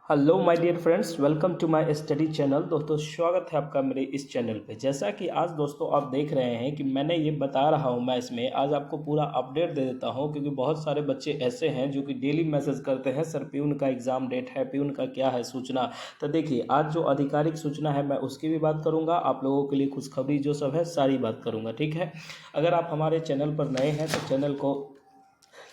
Hello my dear friends, welcome to my study channel. दोस्तों स्वागत है आपका मेरे इस चैनल पे। जैसा कि आज दोस्तों आप देख रहे हैं कि मैंने ये बता रहा हूँ, मैं इसमें आज आपको पूरा अपडेट दे देता हूँ, क्योंकि बहुत सारे बच्चे ऐसे हैं जो कि डेली मैसेज करते हैं, सर प्यून का एग्ज़ाम डेट है, प्यून का क्या है सूचना। तो देखिए, आज जो आधिकारिक सूचना है मैं उसकी भी बात करूँगा, आप लोगों के लिए खुशखबरी जो सब है सारी बात करूँगा, ठीक है। अगर आप हमारे चैनल पर नए हैं तो चैनल को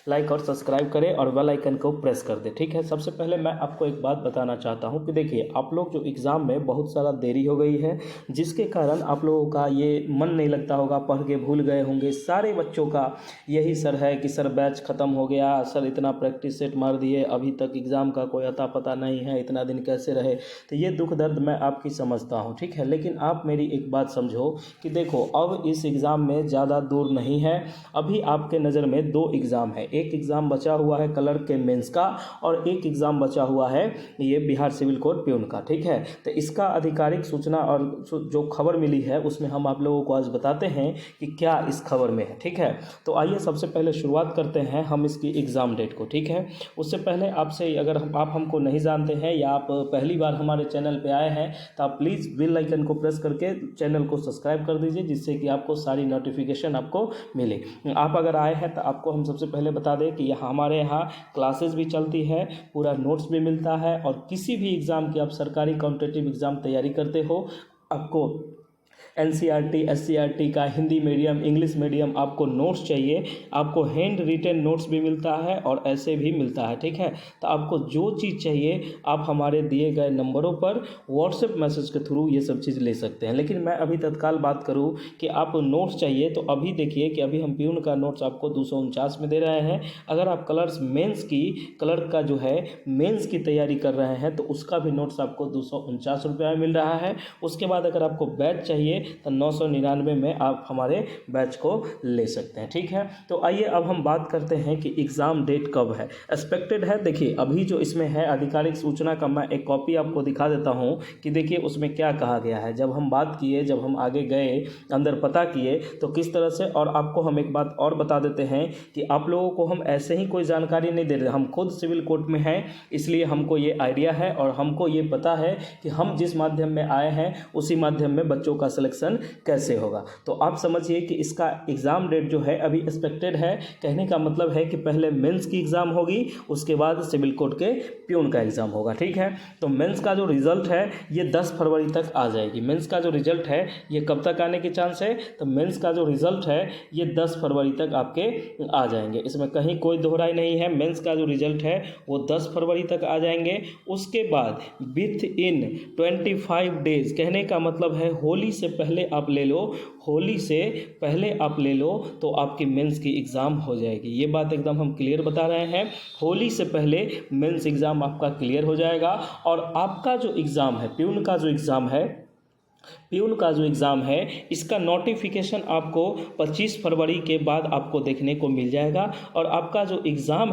लाइक और सब्सक्राइब करें और बेल आइकन को प्रेस कर दें, ठीक है। सबसे पहले मैं आपको एक बात बताना चाहता हूं कि देखिए, आप लोग जो एग्ज़ाम में बहुत सारा देरी हो गई है, जिसके कारण आप लोगों का ये मन नहीं लगता होगा, पढ़ के भूल गए होंगे। सारे बच्चों का यही सर है कि सर बैच ख़त्म हो गया, सर इतना प्रैक्टिस सेट मार दिए, अभी तक एग्ज़ाम का कोई अता पता नहीं है, इतना दिन कैसे रहे। तो ये दुख दर्द मैं आपकी समझता हूँ, ठीक है। लेकिन आप मेरी एक बात समझो कि देखो, अब इस एग्ज़ाम में ज़्यादा दूर नहीं है। अभी आपके नज़र में दो एग्ज़ाम है, एक एग्ज़ाम बचा हुआ है क्लर्क के मेंस का और एक एग्ज़ाम बचा हुआ है ये बिहार सिविल कोड प्यून का, ठीक है। तो इसका आधिकारिक सूचना और जो खबर मिली है उसमें हम आप लोगों को आज बताते हैं कि क्या इस खबर में है, ठीक है। तो आइए सबसे पहले शुरुआत करते हैं हम इसकी एग्ज़ाम डेट को, ठीक है। उससे पहले आपसे, अगर आप हमको नहीं जानते हैं या आप पहली बार हमारे चैनल पर आए हैं तो आप प्लीज़ बेल आइकन को प्रेस करके चैनल को सब्सक्राइब कर दीजिए, जिससे कि आपको सारी नोटिफिकेशन आपको मिले। आप अगर आए हैं तो आपको हम सबसे पहले बता दें कि यहाँ हमारे यहाँ क्लासेस भी चलती है, पूरा नोट्स भी मिलता है, और किसी भी एग्ज़ाम की आप सरकारी कॉम्पिटिटिव एग्ज़ाम तैयारी करते हो, आपको NCERT SCERT का हिंदी मीडियम इंग्लिश मीडियम आपको नोट्स चाहिए, आपको हैंड रिटन नोट्स भी मिलता है और ऐसे भी मिलता है, ठीक है। तो आपको जो चीज़ चाहिए आप हमारे दिए गए नंबरों पर व्हाट्सएप मैसेज के थ्रू ये सब चीज़ ले सकते हैं। लेकिन मैं अभी तत्काल बात करूँ कि आप नोट्स चाहिए तो अभी देखिए कि अभी हम प्यून का नोट्स आपको 249 में दे रहे हैं। अगर आप क्लर्क का जो है मेंस की तैयारी कर रहे हैं तो उसका भी नोट्स आपको 249 रुपये में मिल रहा है। उसके बाद अगर आपको बैच चाहिए तो 999 में आप हमारे बैच को ले सकते हैं, ठीक है। तो आइए अब हम बात करते हैं कि एग्ज़ाम डेट कब है, एक्सपेक्टेड है। देखिए, अभी जो इसमें है आधिकारिक सूचना का मैं एक कॉपी आपको दिखा देता हूं कि देखिए उसमें क्या कहा गया है। जब हम बात किए, जब हम आगे गए अंदर पता किए तो किस तरह से, और आपको हम एक बात और बता देते हैं कि आप लोगों को हम ऐसे ही कोई जानकारी नहीं दे रहे, हम खुद सिविल कोर्ट में हैं, इसलिए हमको ये आइडिया है और हमको ये पता है कि हम जिस माध्यम में आए हैं उसी माध्यम में बच्चों का सिलेक्शन कैसे होगा। तो आप समझिए कि इसका एग्ज़ाम डेट जो है अभी एक्सपेक्टेड है। कहने का मतलब है कि पहले मेंस की एग्ज़ाम होगी, उसके बाद सिविल कोड के प्यून का एग्ज़ाम होगा, ठीक है। तो मेंस का जो रिज़ल्ट है ये 10 फरवरी तक आ जाएगी। मेंस का जो रिज़ल्ट है ये कब तक आने के चांस है, तो मेंस का जो रिज़ल्ट है ये 10 फरवरी तक आपके आ जाएंगे, इसमें कहीं कोई दोहराई नहीं है। मेंस का जो रिज़ल्ट है वो 10 फरवरी तक आ जाएंगे। उसके बाद विथ इन 25 डेज़, कहने का मतलब है होली से पहले आप ले लो, होली से पहले आप ले लो तो आपकी मेंस की एग्ज़ाम हो जाएगी। ये बात एकदम हम क्लियर बता रहे हैं, होली से पहले मेंस एग्ज़ाम आपका क्लियर हो जाएगा। और आपका जो एग्ज़ाम है प्यून का जो एग्ज़ाम है, प्यून का जो एग्ज़ाम है इसका नोटिफिकेशन आपको 25 फरवरी के बाद आपको देखने को मिल जाएगा। और आपका जो एग्ज़ाम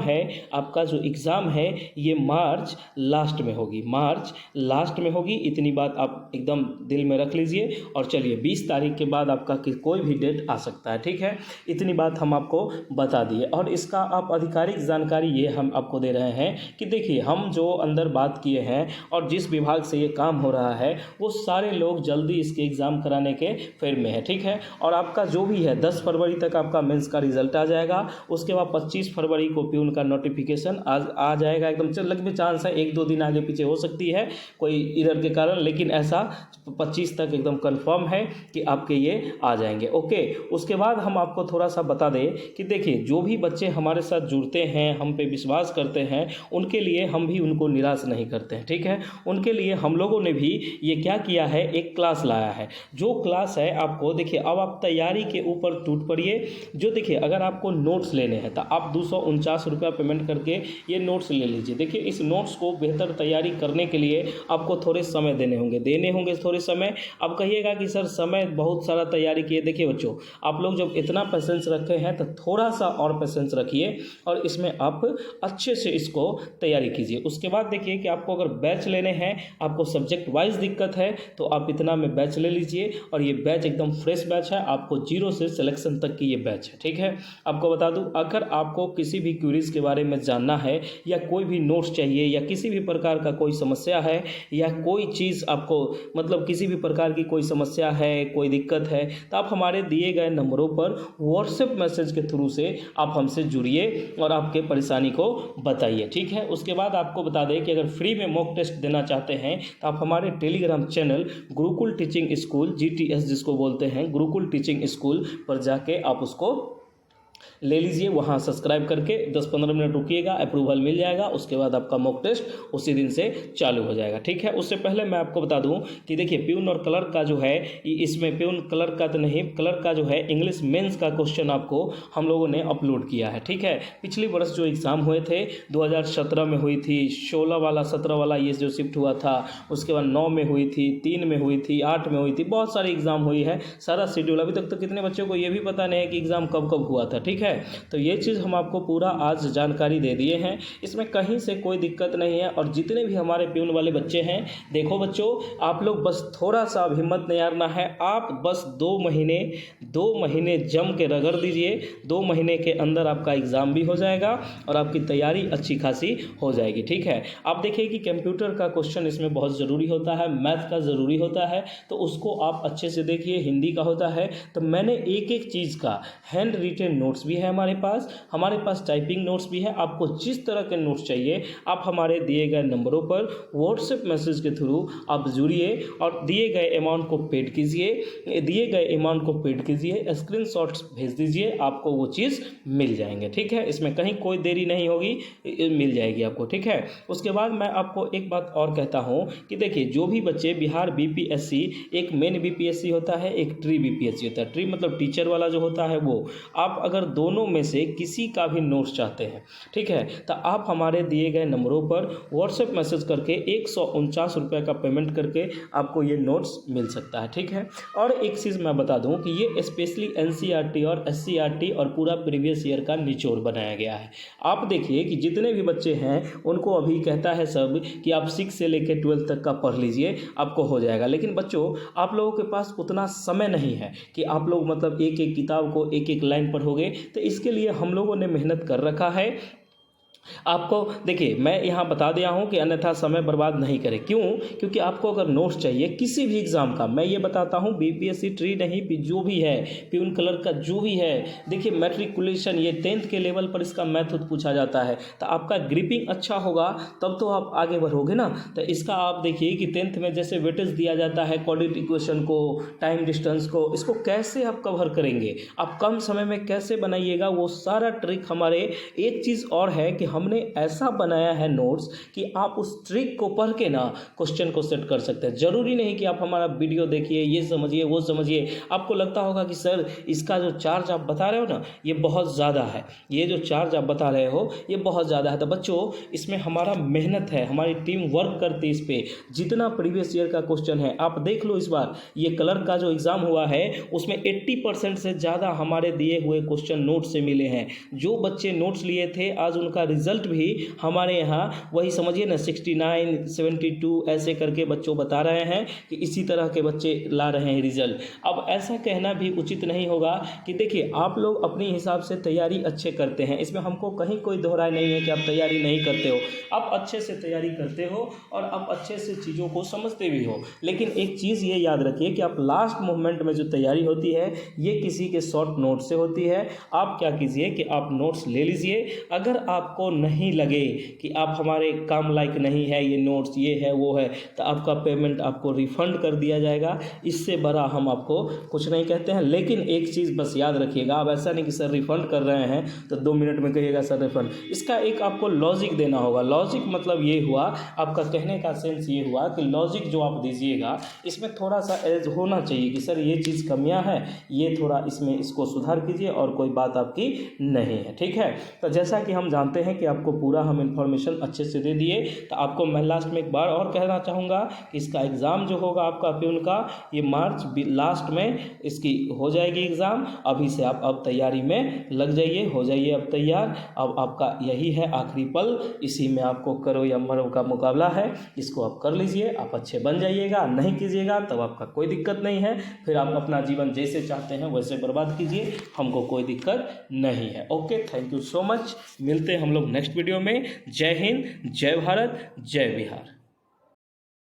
है ये मार्च लास्ट में होगी, मार्च लास्ट में होगी। इतनी बात आप एकदम दिल में रख लीजिए। और चलिए 20 तारीख के बाद आपका कोई भी डेट आ सकता है, ठीक है। इतनी बात हम आपको बता दिए। और इसका आप आधिकारिक जानकारी ये हम आपको दे रहे हैं कि देखिए, हम जो अंदर बात किए हैं और जिस विभाग से ये काम हो रहा है वो सारे लोग जल्दी इसके एग्ज़ाम कराने के फेर में है, ठीक है। और आपका जो भी है 10 फरवरी तक आपका मेंस का रिजल्ट आ जाएगा। उसके बाद 25 फरवरी को प्यून का नोटिफिकेशन आ जाएगा। एकदम लगभग चांस है 1-2 दिन आगे पीछे हो सकती है कोई इधर के कारण, लेकिन ऐसा 25 तक एकदम कंफर्म है कि आपके ये आ जाएंगे, ओके। उसके बाद हम आपको थोड़ा सा बता दें कि देखिए, जो भी बच्चे हमारे साथ जुड़ते हैं, हम पे विश्वास करते हैं, उनके लिए हम भी उनको निराश नहीं करते हैं, ठीक है। उनके लिए हम लोगों ने भी ये क्या किया है, एक क्लास लाया है। जो क्लास है आपको, देखिए अब आप तैयारी के ऊपर टूट पड़िए। जो देखिए, अगर आपको नोट्स लेने हैं तो आप 249 रुपया पेमेंट करके ये नोट्स ले लीजिए। देखिए, इस नोट्स को बेहतर तैयारी करने के लिए आपको थोड़े समय देने होंगे थोड़े समय। अब कहिएगा कि सर समय बहुत सारा तैयारी किए। देखिए बच्चों, आप लोग जब इतना पेशेंस रखे हैं तो थोड़ा सा और पेशेंस रखिए और इसमें आप अच्छे से इसको तैयारी कीजिए। उसके बाद देखिए कि आपको अगर बैच लेने हैं, आपको सब्जेक्ट वाइज दिक्कत है तो आप इतना में बैच ले लीजिए और ये बैच एकदम फ्रेश बैच है, आपको 0 से सिलेक्शन तक की ये बैच है। ठीक है, आपको बता दूं, अगर आपको किसी भी क्वेरीज के बारे में जानना है या कोई भी नोट्स चाहिए या किसी भी प्रकार का कोई समस्या है या कोई चीज़ आपको मतलब किसी भी प्रकार की कोई समस्या है, कोई दिक्कत है, तो आप हमारे दिए गए नंबरों पर व्हाट्सएप मैसेज के थ्रू से आप हमसे जुड़िए और आपके परेशानी को बताइए। ठीक है, उसके बाद आपको बता दें कि अगर फ्री में मॉक टेस्ट देना चाहते हैं तो आप हमारे Telegram channel Gurukul teaching school, GTS जिसको बोलते हैं, गुरुकुल टीचिंग स्कूल पर जाके आप उसको ले लीजिए। वहाँ सब्सक्राइब करके 10-15 मिनट रुकिएगा, अप्रूवल मिल जाएगा, उसके बाद आपका मॉक टेस्ट उसी दिन से चालू हो जाएगा। ठीक है, उससे पहले मैं आपको बता दूं कि देखिए प्यून और क्लर्क का जो है, इसमें प्यून क्लर्क का तो नहीं, क्लर्क का जो है इंग्लिश मेंस का क्वेश्चन आपको हम लोगों ने अपलोड किया है। ठीक है, पिछली वर्ष जो एग्ज़ाम हुए थे 2017 में हुई थी, 16 वाला 17 वाला ये जो शिफ्ट हुआ था, उसके बाद 9 में हुई थी, 3 में हुई थी, 8 में हुई थी, बहुत सारी एग्ज़ाम हुई है, सारा शेड्यूल। अभी तक तो कितने बच्चों को ये भी पता नहीं है कि एग्ज़ाम कब कब हुआ था। ठीक है, तो ये चीज़ हम आपको पूरा आज जानकारी दे दिए हैं, इसमें कहीं से कोई दिक्कत नहीं है। और जितने भी हमारे प्यून वाले बच्चे हैं, देखो बच्चों, आप लोग बस थोड़ा सा हिम्मत नहीं हारना है, आप बस 2 महीने जम के रगड़ दीजिए, 2 महीने के अंदर आपका एग्ज़ाम भी हो जाएगा और आपकी तैयारी अच्छी खासी हो जाएगी। ठीक है, आप देखिए कि कंप्यूटर का क्वेश्चन इसमें बहुत ज़रूरी होता है, मैथ का ज़रूरी होता है, तो उसको आप अच्छे से देखिए, हिंदी का होता है। तो मैंने एक एक चीज़ का हैंड रिटेन नोट्स भी है हमारे पास टाइपिंग नोट्स भी है। आपको जिस तरह के नोट्स चाहिए आप हमारे दिए गए नंबरों पर व्हाट्सएप मैसेज के थ्रू आप जुड़िए और दिए गए अमाउंट को पेड कीजिए, स्क्रीनशॉट्स भेज दीजिए, आपको वो चीज़ मिल जाएंगे। ठीक है, इसमें कहीं कोई देरी नहीं होगी, मिल जाएगी आपको। ठीक है, उसके बाद मैं आपको एक बात और कहता हूँ कि देखिए, जो भी बच्चे बिहार BPSC, एक मेन BPSC होता है, एक ट्री BPSC होता है। ट्री मतलब टीचर वाला जो होता है वो, आप अगर दोनों में से किसी का भी नोट्स चाहते हैं, ठीक है, तो आप हमारे दिए गए नंबरों पर व्हाट्सएप मैसेज करके 149 रुपये का पेमेंट करके आपको ये नोट्स मिल सकता है। ठीक है, और एक चीज़ मैं बता दूं कि ये स्पेशली NCERT और SCERT और पूरा प्रीवियस ईयर का निचोड़ बनाया गया है। आप देखिए कि जितने भी बच्चे हैं उनको अभी कहता है सब कि आप 6 से लेकर 12 तक का पढ़ लीजिए, आपको हो जाएगा। लेकिन बच्चों, आप लोगों के पास उतना समय नहीं है कि आप लोग मतलब एक एक किताब को एक एक लाइन पढ़ोगे, तो इसके लिए हम लोगों ने मेहनत कर रखा है। आपको देखिए, मैं यहाँ बता दिया हूँ कि अन्यथा समय बर्बाद नहीं करें। क्यों? क्योंकि आपको अगर नोट्स चाहिए किसी भी एग्ज़ाम का, मैं ये बताता हूँ, BPSC ट्री नहीं, जो भी है, प्यून क्लर्क का जो भी है, देखिए मैट्रिकुलेशन, ये 10th के लेवल पर इसका मैथ पूछा जाता है, तो आपका ग्रिपिंग अच्छा होगा तब तो आप आगे बढ़ोगे ना। तो इसका आप देखिए कि 10th में जैसे वेटेज दिया जाता है क्वाड्रेटिक इक्वेशन को, टाइम डिस्टेंस को, इसको कैसे आप कवर करेंगे, आप कम समय में कैसे बनाइएगा, वो सारा ट्रिक हमारे। एक चीज़ और है कि हमने ऐसा बनाया है नोट्स कि आप उस ट्रिक को पढ़ के ना क्वेश्चन को सेट कर सकते हैं। जरूरी नहीं कि आप हमारा वीडियो देखिए, ये समझिए वो समझिए। आपको लगता होगा कि सर इसका जो चार्ज आप बता रहे हो ना, ये बहुत ज़्यादा है, ये जो चार्ज आप बता रहे हो ये बहुत ज़्यादा है। तो बच्चों, इसमें हमारा मेहनत है, हमारी टीम वर्क करती है इस पर। जितना प्रीवियस ईयर का क्वेश्चन है आप देख लो, इस बार ये क्लर्क का जो एग्ज़ाम हुआ है उसमें 80% से ज़्यादा हमारे दिए हुए क्वेश्चन नोट से मिले हैं। जो बच्चे नोट्स लिए थे आज उनका रिजल्ट भी हमारे यहाँ वही समझिए ना, 69, 72 ऐसे करके बच्चों बता रहे हैं कि इसी तरह के बच्चे ला रहे हैं रिजल्ट। अब ऐसा कहना भी उचित नहीं होगा कि देखिए आप लोग अपने हिसाब से तैयारी अच्छे करते हैं, इसमें हमको कहीं कोई दोहराई नहीं है कि आप तैयारी नहीं करते हो। आप अच्छे से तैयारी करते हो और आप अच्छे से चीज़ों को समझते भी हो। लेकिन एक चीज़ ये याद रखिए कि आप लास्ट मोमेंट में जो तैयारी होती है ये किसी के शॉर्ट नोट से होती है। आप क्या कीजिए कि आप नोट्स ले लीजिए। अगर आपको नहीं लगे कि आप हमारे काम लायक नहीं है, ये नोट्स ये है वो है, तो आपका पेमेंट आपको रिफ़ंड कर दिया जाएगा। इससे बड़ा हम आपको कुछ नहीं कहते हैं। लेकिन एक चीज़ बस याद रखिएगा, आप ऐसा नहीं कि सर रिफ़ंड कर रहे हैं तो 2 मिनट में कहिएगा सर रिफ़ंड। इसका एक आपको लॉजिक देना होगा। लॉजिक मतलब ये हुआ, आपका कहने का सेंस ये हुआ कि लॉजिक जो आप दीजिएगा इसमें थोड़ा सा एज होना चाहिए कि सर ये चीज़ कमियां है, ये थोड़ा इसमें इसको सुधार कीजिए और कोई बात आपकी नहीं है। ठीक है, तो जैसा कि हम जानते हैं कि आपको पूरा हम इन्फॉर्मेशन अच्छे से दे दिए। तो आपको मैं लास्ट में एक बार और कहना चाहूँगा कि इसका एग्ज़ाम जो होगा आपका प्यून का, ये मार्च लास्ट में इसकी हो जाएगी एग्ज़ाम। अभी से आप अब तैयारी में लग जाइए, हो जाइए अब तैयार। अब आपका यही है आखिरी पल, इसी में आपको करो या मरो का मुकाबला है। इसको आप कर लीजिए, आप अच्छे बन जाइएगा। नहीं कीजिएगा तब आपका कोई दिक्कत नहीं है, फिर आप अपना जीवन जैसे चाहते हैं वैसे बर्बाद कीजिए, हमको कोई दिक्कत नहीं है। Okay, thank you so much. मिलते हैं हम लोग नेक्स्ट वीडियो में। जय हिंद, जय भारत, जय बिहार।